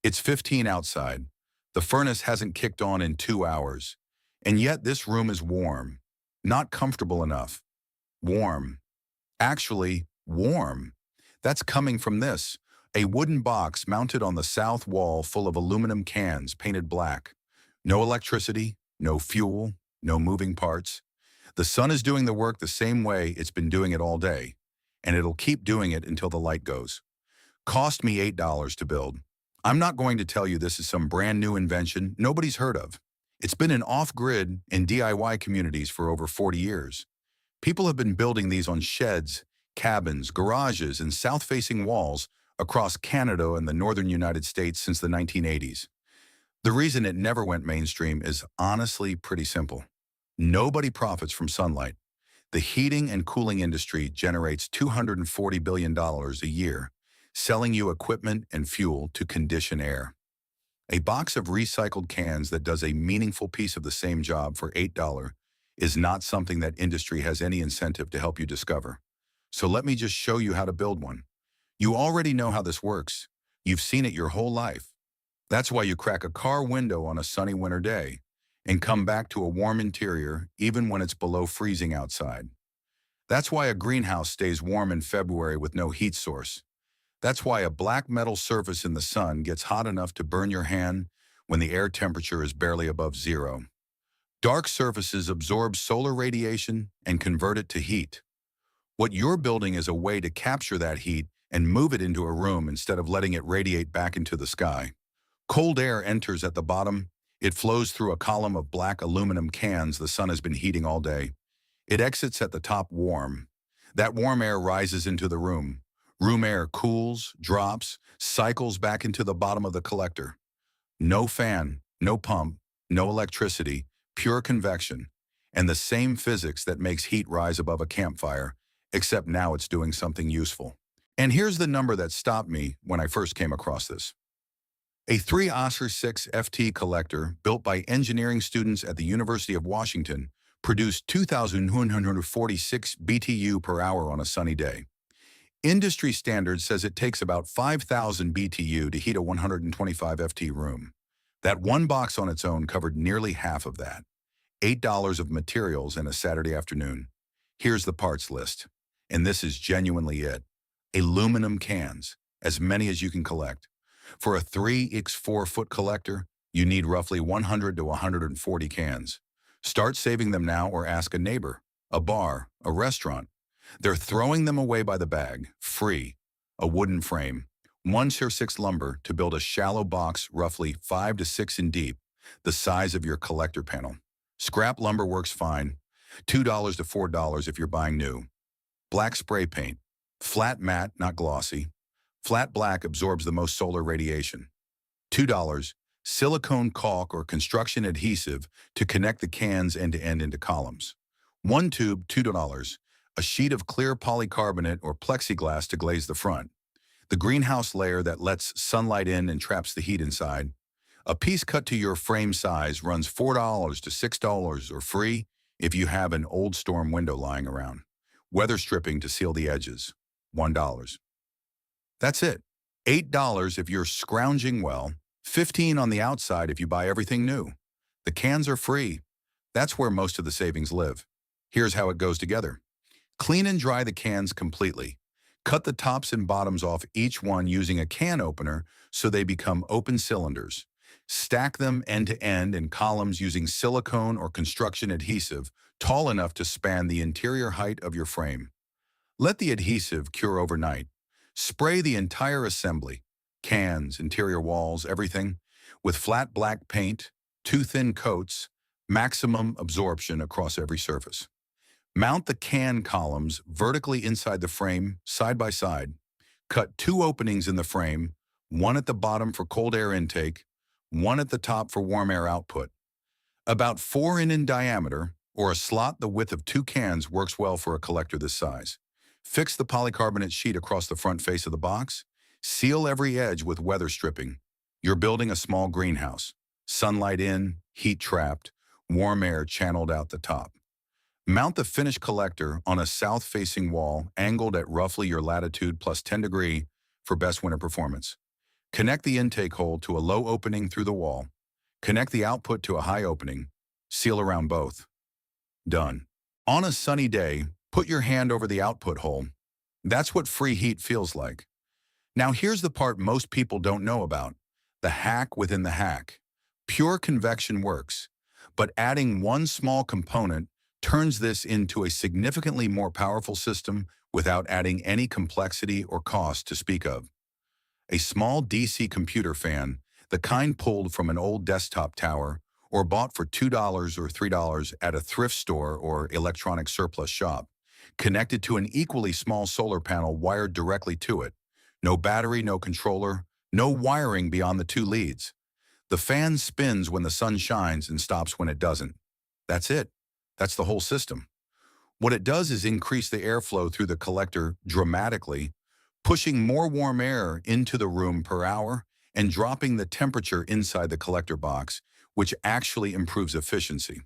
It's 15 outside. The furnace hasn't kicked on in 2 hours. And yet this room is warm. Not comfortable enough. Warm. Actually, warm. That's coming from this. A wooden box mounted on the south wall full of aluminum cans painted black. No electricity, no fuel, no moving parts. The sun is doing the work the same way it's been doing it all day, and it'll keep doing it until the light goes. Cost me $8 to build. I'm not going to tell you this is some brand new invention nobody's heard of. It's been in off-grid and DIY communities for over 40 years. People have been building these on sheds, cabins, garages, and south-facing walls across Canada and the northern United States since the 1980s. The reason it never went mainstream is honestly pretty simple. Nobody profits from sunlight. The heating and cooling industry generates $240 billion a year, selling you equipment and fuel to condition air. A box of recycled cans that does a meaningful piece of the same job for $8 is not something that industry has any incentive to help you discover. So let me just show you how to build one. You already know how this works. You've seen it your whole life. That's why you crack a car window on a sunny winter day and come back to a warm interior even when it's below freezing outside. That's why a greenhouse stays warm in February with no heat source. That's why a black metal surface in the sun gets hot enough to burn your hand when the air temperature is barely above zero. Dark surfaces absorb solar radiation and convert it to heat. What you're building is a way to capture that heat and move it into a room instead of letting it radiate back into the sky. Cold air enters at the bottom. It flows through a column of black aluminum cans the sun has been heating all day. It exits at the top warm. That warm air rises into the room. Room air cools, drops, cycles back into the bottom of the collector. No fan, no pump, no electricity, pure convection, and the same physics that makes heat rise above a campfire, except now it's doing something useful. And here's the number that stopped me when I first came across this. A 3 Oscar 6 FT collector built by engineering students at the University of Washington produced 2,146 BTU per hour on a sunny day. Industry standard says it takes about 5,000 BTU to heat a 125 FT room. That one box on its own covered nearly half of that. $8 of materials in a Saturday afternoon. Here's the parts list. And this is genuinely it. Aluminum cans, as many as you can collect. For a 3x4-foot collector, you need roughly 100 to 140 cans. Start saving them now or ask a neighbor, a bar, a restaurant. They're throwing them away by the bag, free. A wooden frame, 1x6 lumber to build a shallow box roughly 5 to 6 in deep, the size of your collector panel. Scrap lumber works fine, $2 to $4 if you're buying new. Black spray paint, flat matte, not glossy. Flat black absorbs the most solar radiation. $2, silicone caulk or construction adhesive to connect the cans end-to-end into columns. One tube, $2. A sheet of clear polycarbonate or plexiglass to glaze the front. The greenhouse layer that lets sunlight in and traps the heat inside. A piece cut to your frame size runs $4 to $6 or free if you have an old storm window lying around. Weather stripping to seal the edges, $1. That's it. $8 if you're scrounging well, $15 on the outside if you buy everything new. The cans are free. That's where most of the savings live. Here's how it goes together. Clean and dry the cans completely. Cut the tops and bottoms off each one using a can opener so they become open cylinders. Stack them end to end in columns using silicone or construction adhesive tall enough to span the interior height of your frame. Let the adhesive cure overnight. Spray the entire assembly, cans, interior walls, everything, with flat black paint, 2 thin coats, maximum absorption across every surface. Mount the can columns vertically inside the frame, side by side. Cut 2 openings in the frame, one at the bottom for cold air intake, one at the top for warm air output. About 4 in diameter, or a slot the width of 2 cans works well for a collector this size. Fix the polycarbonate sheet across the front face of the box. Seal every edge with weather stripping. You're building a small greenhouse. Sunlight in, heat trapped, warm air channeled out the top. Mount the finished collector on a south-facing wall angled at roughly your latitude plus 10 degrees for best winter performance. Connect the intake hole to a low opening through the wall. Connect the output to a high opening. Seal around both. Done. On a sunny day, put your hand over the output hole. That's what free heat feels like. Now here's the part most people don't know about. The hack within the hack. Pure convection works, but adding one small component turns this into a significantly more powerful system without adding any complexity or cost to speak of. A small DC computer fan, the kind pulled from an old desktop tower or bought for $2 or $3 at a thrift store or electronic surplus shop, connected to an equally small solar panel wired directly to it. No battery, no controller, no wiring beyond the two leads. The fan spins when the sun shines and stops when it doesn't. That's it. That's the whole system. What it does is increase the airflow through the collector dramatically, pushing more warm air into the room per hour and dropping the temperature inside the collector box, which actually improves efficiency.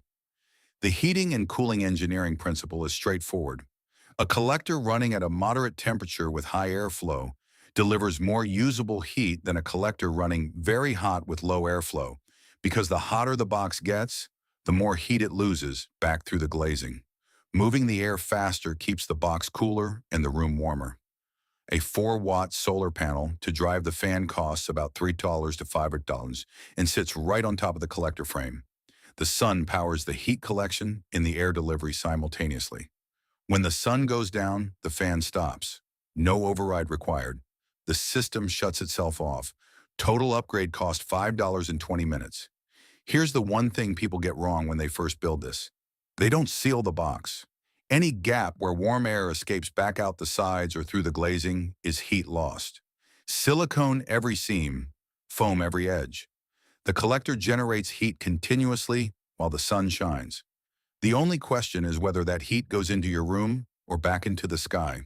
The heating and cooling engineering principle is straightforward. A collector running at a moderate temperature with high airflow delivers more usable heat than a collector running very hot with low airflow, because the hotter the box gets, the more heat it loses back through the glazing. Moving the air faster keeps the box cooler and the room warmer. A 4-watt solar panel to drive the fan costs about $3 to $5 and sits right on top of the collector frame. The sun powers the heat collection and the air delivery simultaneously. When the sun goes down, the fan stops. No override required. The system shuts itself off. Total upgrade cost $5 in 20 minutes. Here's the one thing people get wrong when they first build this. They don't seal the box. Any gap where warm air escapes back out the sides or through the glazing is heat lost. Silicone every seam, foam every edge. The collector generates heat continuously while the sun shines. The only question is whether that heat goes into your room or back into the sky.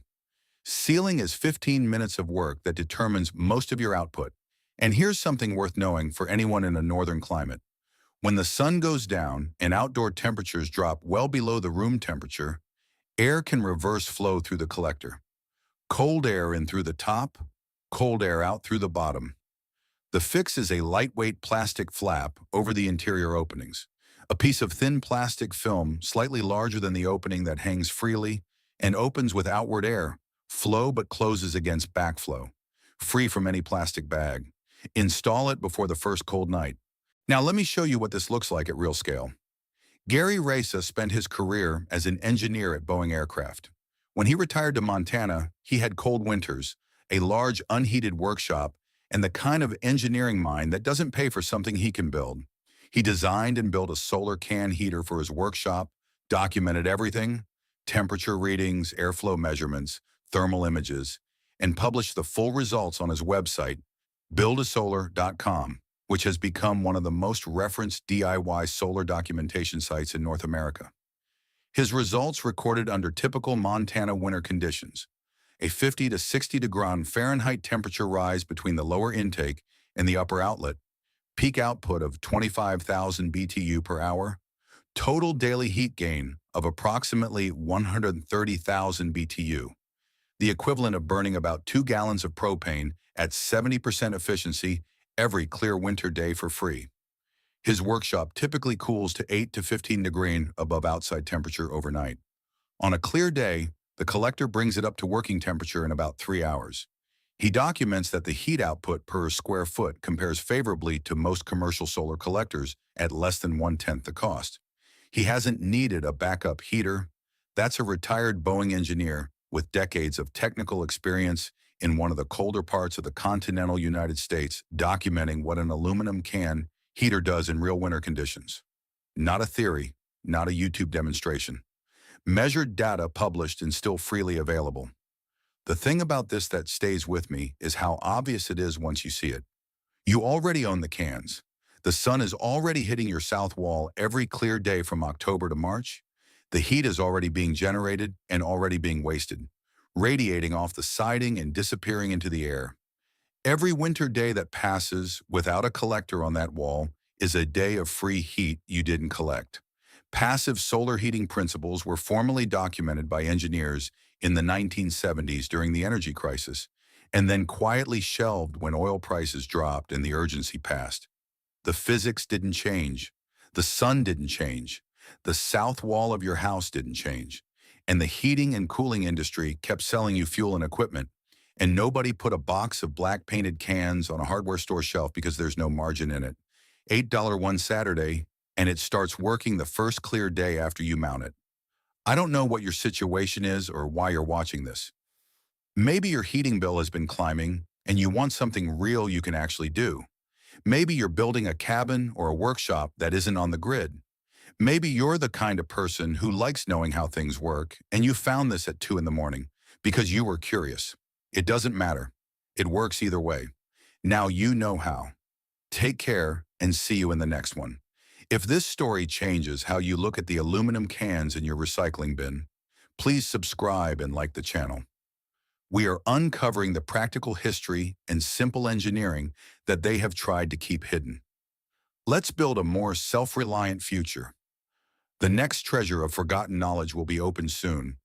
Sealing is 15 minutes of work that determines most of your output. And here's something worth knowing for anyone in a northern climate. When the sun goes down and outdoor temperatures drop well below the room temperature, air can reverse flow through the collector. Cold air in through the top, cold air out through the bottom. The fix is a lightweight plastic flap over the interior openings, a piece of thin plastic film slightly larger than the opening that hangs freely and opens with outward air, flow but closes against backflow, free from any plastic bag. Install it before the first cold night. Now let me show you what this looks like at real scale. Gary Reza spent his career as an engineer at Boeing Aircraft. When he retired to Montana, he had cold winters, a large unheated workshop, and the kind of engineering mind that doesn't pay for something he can build. He designed and built a solar can heater for his workshop, documented everything, temperature readings, airflow measurements, thermal images, and published the full results on his website, buildasolar.com, which has become one of the most referenced DIY solar documentation sites in North America. His results recorded under typical Montana winter conditions: a 50 to 60 degree Fahrenheit temperature rise between the lower intake and the upper outlet, peak output of 25,000 BTU per hour, total daily heat gain of approximately 130,000 BTU, the equivalent of burning about 2 gallons of propane at 70% efficiency every clear winter day for free. His workshop typically cools to 8 to 15 degrees above outside temperature overnight. On a clear day, the collector brings it up to working temperature in about 3 hours. He documents that the heat output per square foot compares favorably to most commercial solar collectors at less than 1/10 the cost. He hasn't needed a backup heater. That's a retired Boeing engineer with decades of technical experience in one of the colder parts of the continental United States, documenting what an aluminum can heater does in real winter conditions. Not a theory, not a YouTube demonstration. Measured data published and still freely available. The thing about this that stays with me is how obvious it is once you see it. You already own the cans. The sun is already hitting your south wall every clear day from October to March. The heat is already being generated and already being wasted, radiating off the siding and disappearing into the air. Every winter day that passes without a collector on that wall is a day of free heat you didn't collect. Passive solar heating principles were formally documented by engineers in the 1970s during the energy crisis. and then quietly shelved when oil prices dropped and the urgency passed. The physics didn't change. The sun didn't change. The south wall of your house didn't change. And the heating and cooling industry kept selling you fuel and equipment. And nobody put a box of black painted cans on a hardware store shelf because there's no margin in it. $8 one Saturday, and it starts working the first clear day after you mount it. I don't know what your situation is or why you're watching this. Maybe your heating bill has been climbing and you want something real you can actually do. Maybe you're building a cabin or a workshop that isn't on the grid. Maybe you're the kind of person who likes knowing how things work and you found this at 2 in the morning because you were curious. It doesn't matter. It works either way. Now you know how. Take care and see you in the next one. If this story changes how you look at the aluminum cans in your recycling bin, please subscribe and like the channel. We are uncovering the practical history and simple engineering that they have tried to keep hidden. Let's build a more self-reliant future. The next treasure of forgotten knowledge will be opened soon,